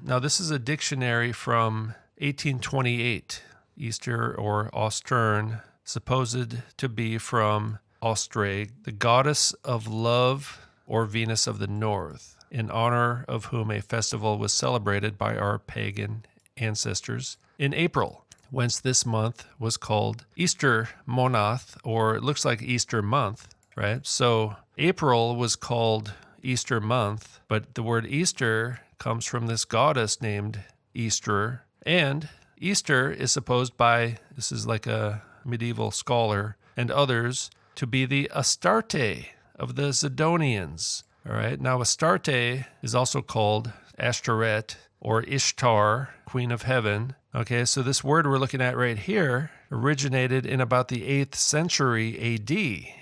Now, this is a dictionary from 1828. Easter or Austern, supposed to be from Austrae, the goddess of love or Venus of the North, in honor of whom a festival was celebrated by our pagan ancestors in April, whence this month was called Easter Monath, or it looks like Easter month, right? So April was called Easter month, but the word Easter comes from this goddess named Easter, and Easter is supposed by, this is like a medieval scholar, and others, to be the Astarte of the Zidonians. All right. Now, Astarte is also called Ashtoreth or Ishtar, Queen of Heaven. Okay. So this word we're looking at right here originated in about the 8th century AD.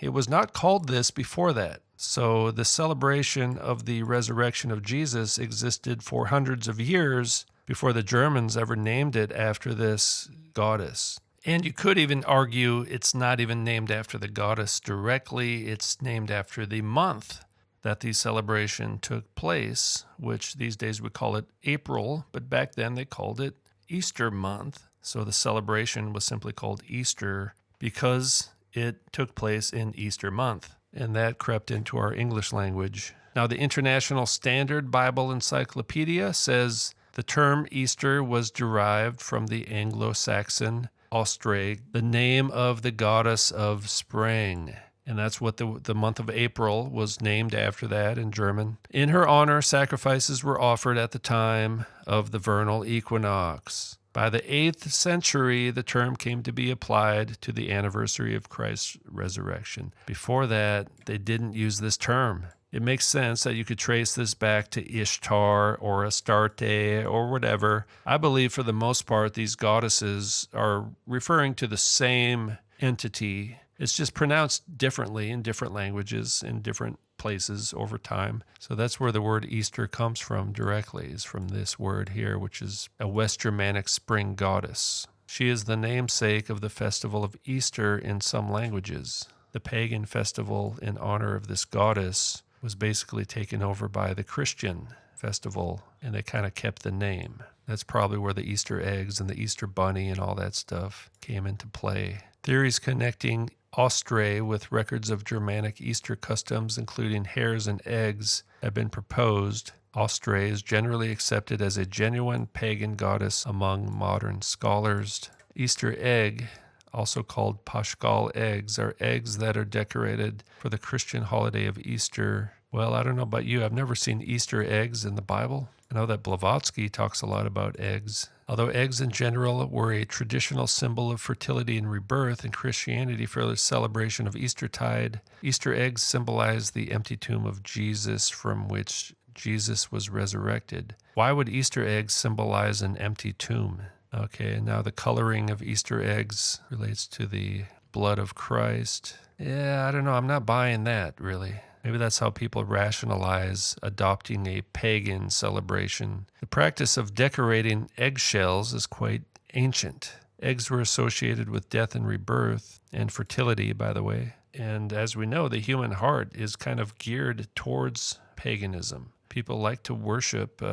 It was not called this before that. So the celebration of the resurrection of Jesus existed for hundreds of years before the Germans ever named it after this goddess. And you could even argue it's not even named after the goddess directly. It's named after the month that the celebration took place, which these days we call it April, but back then they called it Easter month. So the celebration was simply called Easter because it took place in Easter month, and that crept into our English language. Now, the International Standard Bible Encyclopedia says the term Easter was derived from the Anglo-Saxon Austrae, the name of the goddess of spring. And that's what the month of April was named after that in German. In her honor, sacrifices were offered at the time of the vernal equinox. By the 8th century, the term came to be applied to the anniversary of Christ's resurrection. Before that, they didn't use this term. It makes sense that you could trace this back to Ishtar or Astarte or whatever. I believe for the most part, these goddesses are referring to the same entity. It's just pronounced differently in different languages, in different places over time. So that's where the word Easter comes from directly, is from this word here, which is a West Germanic spring goddess. She is the namesake of the festival of Easter in some languages. The pagan festival in honor of this goddess was basically taken over by the Christian festival, and they kind of kept the name. That's probably where the Easter eggs and the Easter bunny and all that stuff came into play. Theories connecting Austrae with records of Germanic Easter customs, including hares and eggs, have been proposed. Austrae is generally accepted as a genuine pagan goddess among modern scholars. Easter egg, also called Paschal eggs, are eggs that are decorated for the Christian holiday of Easter. Well, I don't know about you. I've never seen Easter eggs in the Bible. I know that Blavatsky talks a lot about eggs. Although eggs in general were a traditional symbol of fertility and rebirth in Christianity for the celebration of Eastertide, Easter eggs symbolize the empty tomb of Jesus from which Jesus was resurrected. Why would Easter eggs symbolize an empty tomb? Okay, and now the coloring of Easter eggs relates to the blood of Christ. Yeah, I don't know. I'm not buying that, really. Maybe that's how people rationalize adopting a pagan celebration. The practice of decorating eggshells is quite ancient. Eggs were associated with death and rebirth and fertility, by the way. And as we know, the human heart is kind of geared towards paganism. People like to worship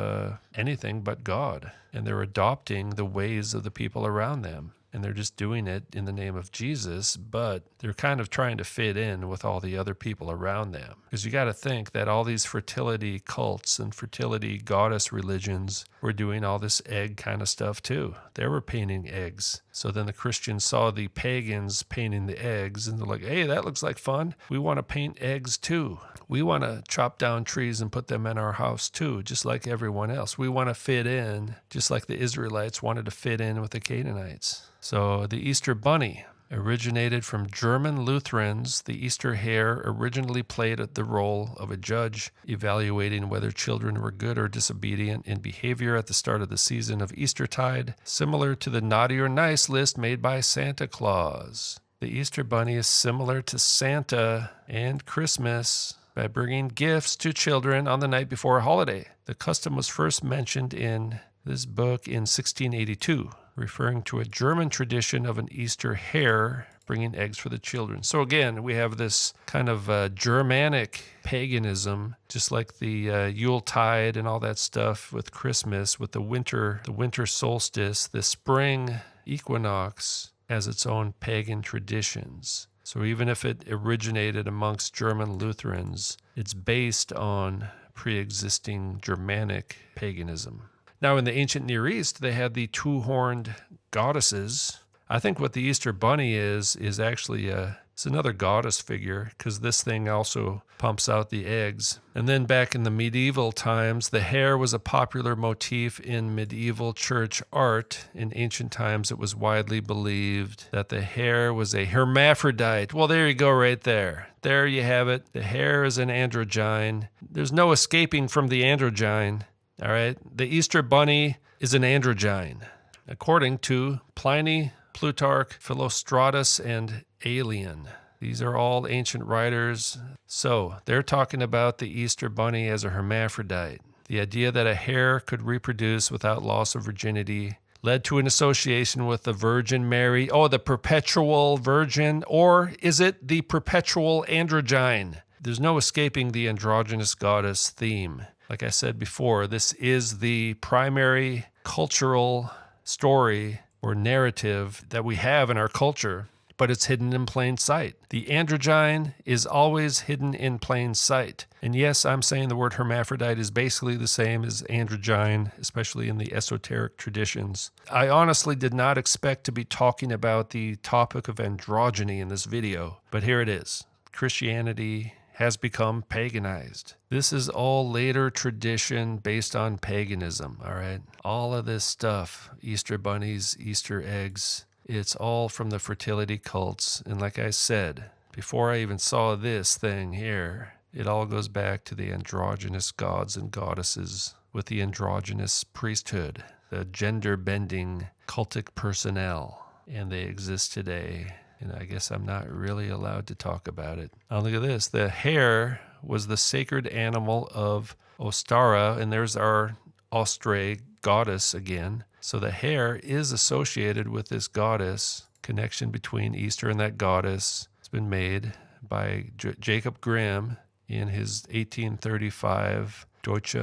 anything but God, and they're adopting the ways of the people around them. And they're just doing it in the name of Jesus, but they're kind of trying to fit in with all the other people around them. Because you got to think that all these fertility cults and fertility goddess religions were doing all this egg kind of stuff too. They were painting eggs. So then the Christians saw the pagans painting the eggs, and they're like, hey, that looks like fun. We want to paint eggs too. We want to chop down trees and put them in our house too, just like everyone else. We want to fit in, just like the Israelites wanted to fit in with the Canaanites. So the Easter bunny originated from German Lutherans. The Easter hare originally played the role of a judge, evaluating whether children were good or disobedient in behavior at the start of the season of Eastertide, similar to the naughty or nice list made by Santa Claus. The Easter bunny is similar to Santa and Christmas by bringing gifts to children on the night before a holiday. The custom was first mentioned in this book in 1682, referring to a German tradition of an Easter hare bringing eggs for the children. So again, we have this kind of Germanic paganism, just like the Yuletide and all that stuff with Christmas, with the winter solstice. The spring equinox has its own pagan traditions. So even if it originated amongst German Lutherans, it's based on pre-existing Germanic paganism. Now, in the ancient Near East, they had the two-horned goddesses. I think what the Easter bunny is actually it's another goddess figure, because this thing also pumps out the eggs. And then back in the medieval times, the hare was a popular motif in medieval church art. In ancient times, it was widely believed that the hare was a hermaphrodite. Well, there you go right there. There you have it. The hare is an androgyne. There's no escaping from the androgyne. All right? The Easter bunny is an androgyne, according to Pliny, Plutarch, Philostratus, and Aelian. These are all ancient writers. So they're talking about the Easter bunny as a hermaphrodite. The idea that a hare could reproduce without loss of virginity led to an association with the Virgin Mary. Oh, the perpetual virgin, or is it the perpetual androgyne? There's no escaping the androgynous goddess theme. Like I said before, this is the primary cultural story or narrative that we have in our culture, but it's hidden in plain sight. The androgyne is always hidden in plain sight. And yes, I'm saying the word hermaphrodite is basically the same as androgyne, especially in the esoteric traditions. I honestly did not expect to be talking about the topic of androgyny in this video, but here it is. Christianity has become paganized. This is all later tradition based on paganism, all right? All of this stuff, Easter bunnies, Easter eggs, it's all from the fertility cults. And like I said, before I even saw this thing here, it all goes back to the androgynous gods and goddesses with the androgynous priesthood, the gender-bending cultic personnel, and they exist today. And I guess I'm not really allowed to talk about it. Now look at this. The hare was the sacred animal of Ostara, and there's our Austrae goddess again. So the hare is associated with this goddess. Connection between Easter and that goddess has been made by Jacob Grimm in his 1835 Deutsche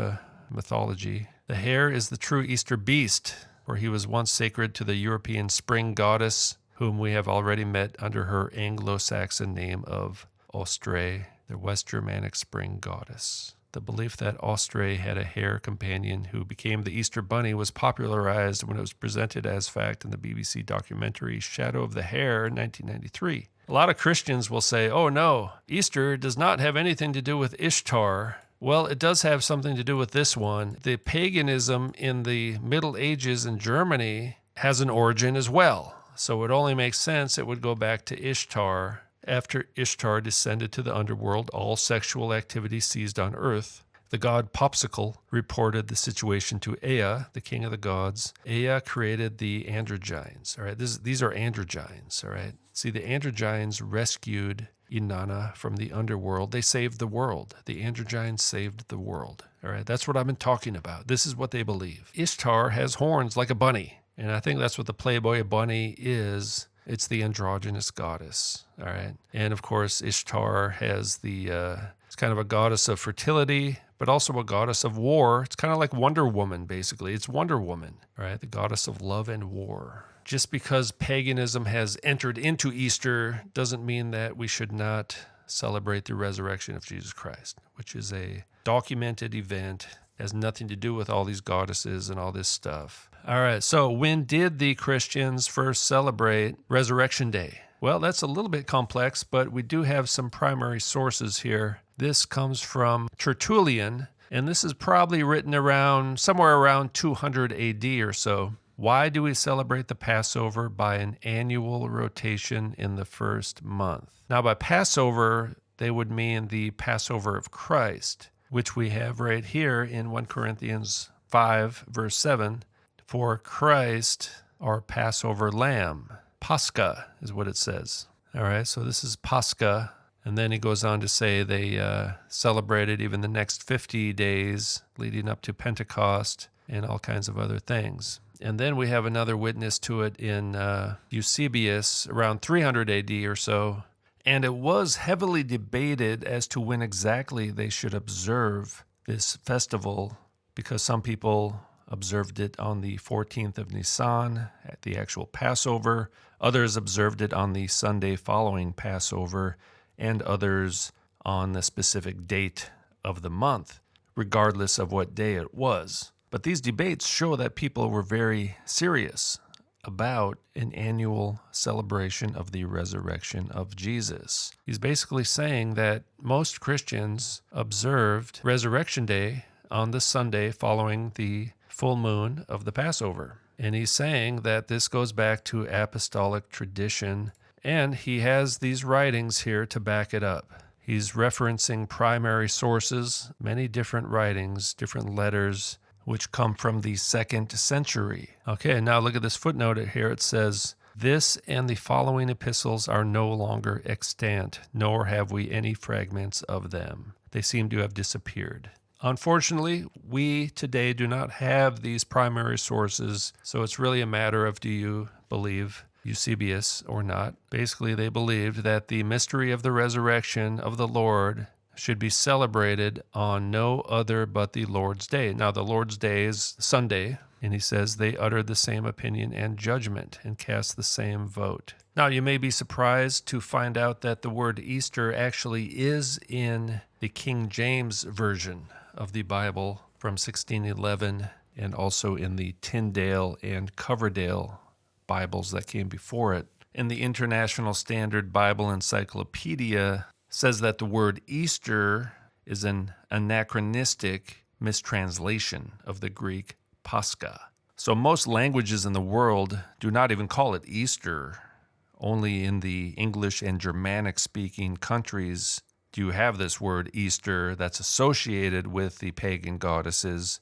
Mythology. The hare is the true Easter beast, for he was once sacred to the European spring goddess, whom we have already met under her Anglo-Saxon name of Austrae, the West Germanic spring goddess. The belief that Austrae had a hare companion who became the Easter bunny was popularized when it was presented as fact in the BBC documentary Shadow of the Hare in 1993. A lot of Christians will say, oh no, Easter does not have anything to do with Ishtar. Well, it does have something to do with this one. The paganism in the Middle Ages in Germany has an origin as well. So it only makes sense it would go back to Ishtar. After Ishtar descended to the underworld, all sexual activity ceased on earth. The god Popsicle reported the situation to Ea, the king of the gods. Ea created the androgynes. All right, these are androgynes. All right, see, the androgynes rescued Inanna from the underworld. They saved the world. The androgynes saved the world. All right, that's what I've been talking about. This is what they believe. Ishtar has horns like a bunny. And I think that's what the Playboy bunny is. It's the androgynous goddess, all right? And of course, Ishtar has it's kind of a goddess of fertility, but also a goddess of war. It's kind of like Wonder Woman, basically. It's Wonder Woman, all right? The goddess of love and war. Just because paganism has entered into Easter doesn't mean that we should not celebrate the resurrection of Jesus Christ, which is a documented event. It has nothing to do with all these goddesses and all this stuff. All right, so when did the Christians first celebrate Resurrection Day? Well, that's a little bit complex, but we do have some primary sources here. This comes from Tertullian, and this is probably written somewhere around 200 AD or so. Why do we celebrate the Passover by an annual rotation in the first month? Now, by Passover, they would mean the Passover of Christ, which we have right here in 1 Corinthians 5, verse 7. For Christ, our Passover lamb. Pascha is what it says. All right, so this is Pascha. And then he goes on to say they celebrated even the next 50 days leading up to Pentecost and all kinds of other things. And then we have another witness to it in Eusebius around 300 AD or so. And it was heavily debated as to when exactly they should observe this festival, because some people observed it on the 14th of Nisan at the actual Passover. Others observed it on the Sunday following Passover, and others on the specific date of the month, regardless of what day it was. But these debates show that people were very serious about an annual celebration of the resurrection of Jesus. He's basically saying that most Christians observed Resurrection Day on the Sunday following the full moon of the Passover. And he's saying that this goes back to apostolic tradition, and he has these writings here to back it up. He's referencing primary sources, many different writings, different letters, which come from the 2nd century. Okay, now look at this footnote here. It says, "This and the following epistles are no longer extant, nor have we any fragments of them. They seem to have disappeared." Unfortunately, we today do not have these primary sources, so it's really a matter of, do you believe Eusebius or not? Basically, they believed that the mystery of the resurrection of the Lord should be celebrated on no other but the Lord's Day. Now, the Lord's Day is Sunday, and he says they uttered the same opinion and judgment and cast the same vote. Now, you may be surprised to find out that the word Easter actually is in the King James Version of the Bible from 1611, and also in the Tyndale and Coverdale Bibles that came before it. In the International Standard Bible Encyclopedia, says that the word Easter is an anachronistic mistranslation of the Greek Pascha. So most languages in the world do not even call it Easter. Only in the English and Germanic-speaking countries do you have this word Easter that's associated with the pagan goddesses.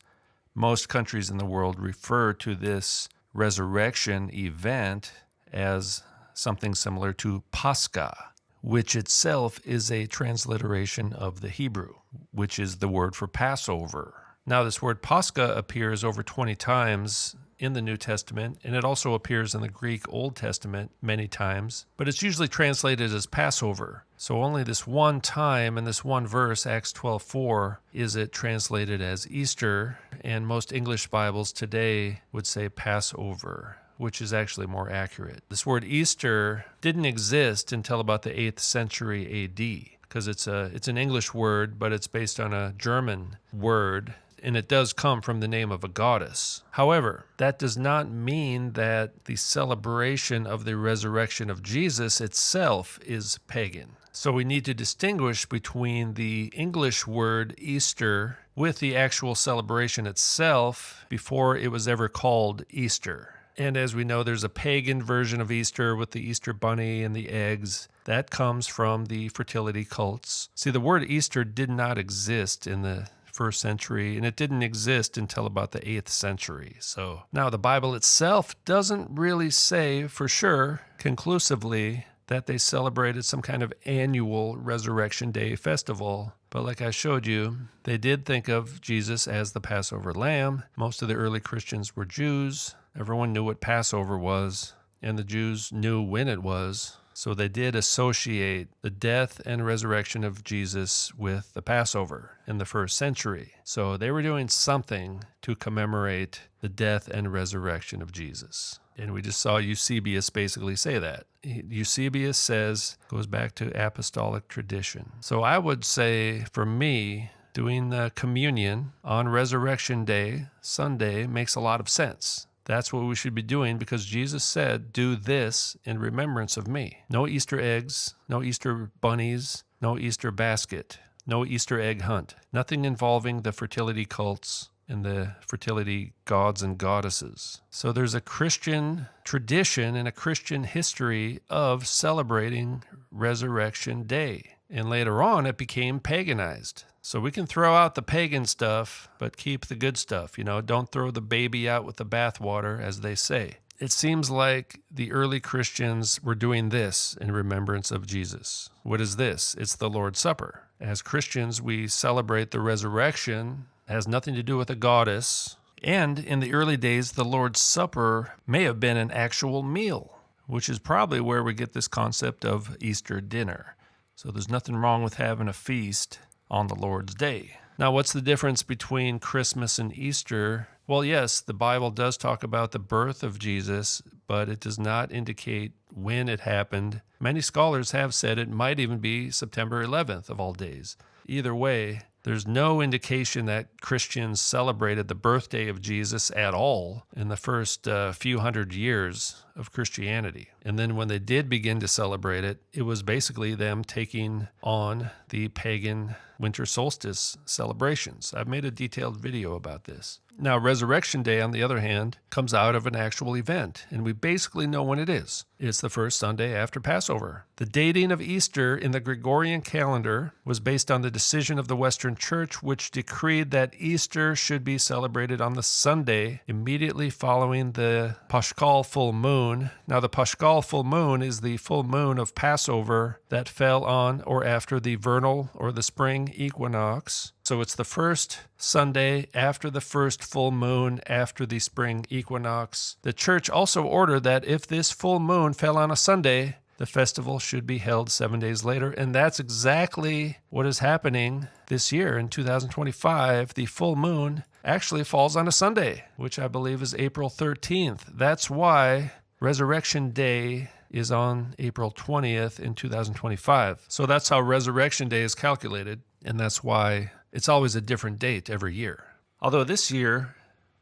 Most countries in the world refer to this resurrection event as something similar to Pascha, which itself is a transliteration of the Hebrew, which is the word for Passover. Now, this word Pascha appears over 20 times in the New Testament, and it also appears in the Greek Old Testament many times, but it's usually translated as Passover. So only this one time in this one verse, Acts 12:4, is it translated as Easter, and most English Bibles today would say Passover, which is actually more accurate. This word Easter didn't exist until about the 8th century AD, because it's an English word, but it's based on a German word, and it does come from the name of a goddess. However, that does not mean that the celebration of the resurrection of Jesus itself is pagan. So we need to distinguish between the English word Easter with the actual celebration itself before it was ever called Easter. And as we know, there's a pagan version of Easter with the Easter bunny and the eggs. That comes from the fertility cults. See, the word Easter did not exist in the 1st century, and it didn't exist until about the 8th century. So now the Bible itself doesn't really say for sure, conclusively, that they celebrated some kind of annual Resurrection Day festival. But like I showed you, they did think of Jesus as the Passover lamb. Most of the early Christians were Jews. Everyone knew what Passover was, and the Jews knew when it was. So they did associate the death and resurrection of Jesus with the Passover in the 1st century. So they were doing something to commemorate the death and resurrection of Jesus. And we just saw Eusebius basically say that. Eusebius says, goes back to apostolic tradition. So I would say, for me, doing the communion on Resurrection Day, Sunday, makes a lot of sense. That's what we should be doing, because Jesus said, "Do this in remembrance of me." No Easter eggs, no Easter bunnies, no Easter basket, no Easter egg hunt. Nothing involving the fertility cults and the fertility gods and goddesses. So there's a Christian tradition and a Christian history of celebrating Resurrection Day. And later on, it became paganized. So we can throw out the pagan stuff, but keep the good stuff. Don't throw the baby out with the bathwater, as they say. It seems like the early Christians were doing this in remembrance of Jesus. What is this? It's the Lord's Supper. As Christians, we celebrate the resurrection. It has nothing to do with a goddess. And in the early days, the Lord's Supper may have been an actual meal, which is probably where we get this concept of Easter dinner. So there's nothing wrong with having a feast on the Lord's Day. Now, what's the difference between Christmas and Easter? Well, yes, the Bible does talk about the birth of Jesus, but it does not indicate when it happened. Many scholars have said it might even be September 11th of all days. Either way, there's no indication that Christians celebrated the birthday of Jesus at all in the first few hundred years of Christianity. And then when they did begin to celebrate it, it was basically them taking on the pagan winter solstice celebrations. I've made a detailed video about this. Now, Resurrection Day, on the other hand, comes out of an actual event, and we basically know when it is. It's the first Sunday after Passover. The dating of Easter in the Gregorian calendar was based on the decision of the Western Church, which decreed that Easter should be celebrated on the Sunday immediately following the Paschal full moon. Now, the Paschal full moon is the full moon of Passover that fell on or after the vernal or the spring equinox. So it's the first Sunday after the first full moon after the spring equinox. The church also ordered that if this full moon fell on a Sunday, the festival should be held 7 days later. And that's exactly what is happening this year in 2025. The full moon actually falls on a Sunday, which I believe is April 13th. That's why Resurrection Day is on April 20th in 2025. So that's how Resurrection Day is calculated, and that's why it's always a different date every year. Although this year,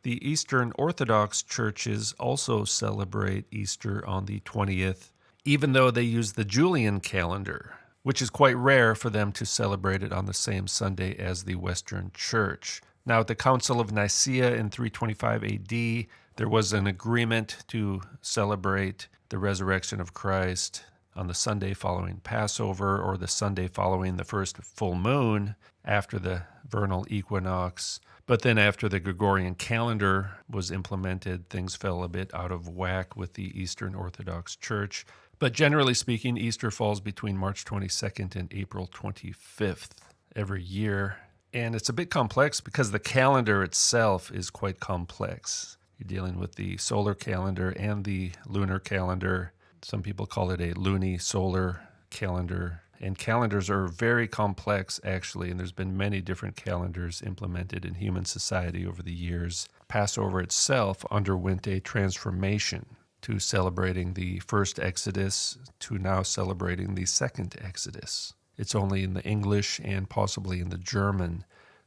the Eastern Orthodox churches also celebrate Easter on the 20th, even though they use the Julian calendar, which is quite rare for them to celebrate it on the same Sunday as the Western Church. Now, at the Council of Nicaea in 325 AD, there was an agreement to celebrate the resurrection of Christ on the Sunday following Passover or the Sunday following the first full moon after the vernal equinox. But then after the Gregorian calendar was implemented, things fell a bit out of whack with the Eastern Orthodox Church. But generally speaking, Easter falls between March 22nd and April 25th every year. And it's a bit complex because the calendar itself is quite complex. You're dealing with the solar calendar and the lunar calendar. Some people call it a luni-solar calendar. And calendars are very complex, actually, and there's been many different calendars implemented in human society over the years. Passover itself underwent a transformation to celebrating the first Exodus to now celebrating the second Exodus. It's only in the English and possibly in the German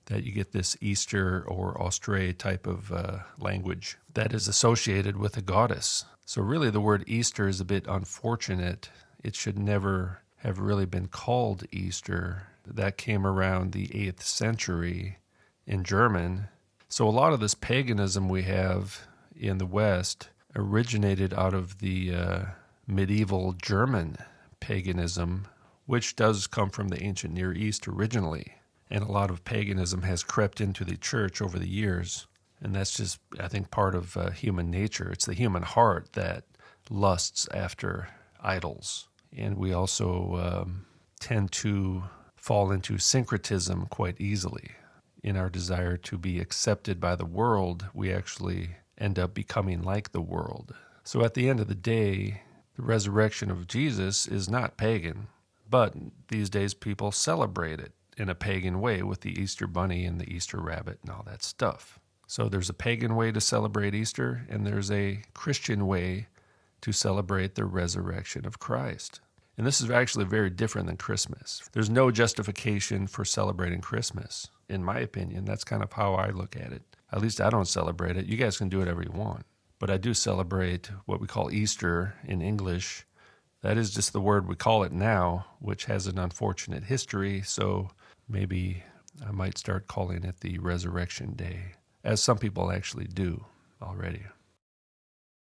that you get this Easter or Austrae type of language that is associated with a goddess. So really the word Easter is a bit unfortunate. It should never have really been called Easter. That came around the 8th century in German. So a lot of this paganism we have in the West originated out of the medieval German paganism, which does come from the ancient Near East originally. And a lot of paganism has crept into the church over the years. And that's just, I think, part of human nature. It's the human heart that lusts after idols. And we also tend to fall into syncretism quite easily. In our desire to be accepted by the world, we actually end up becoming like the world. So at the end of the day, the resurrection of Jesus is not pagan, but these days people celebrate it in a pagan way with the Easter bunny and the Easter rabbit and all that stuff. So there's a pagan way to celebrate Easter, and there's a Christian way to celebrate the resurrection of Christ. And this is actually very different than Christmas. There's no justification for celebrating Christmas, in my opinion. That's kind of how I look at it. At least I don't celebrate it. You guys can do whatever you want. But I do celebrate what we call Easter in English. That is just the word we call it now, which has an unfortunate history. So maybe I might start calling it the Resurrection Day, as some people actually do already.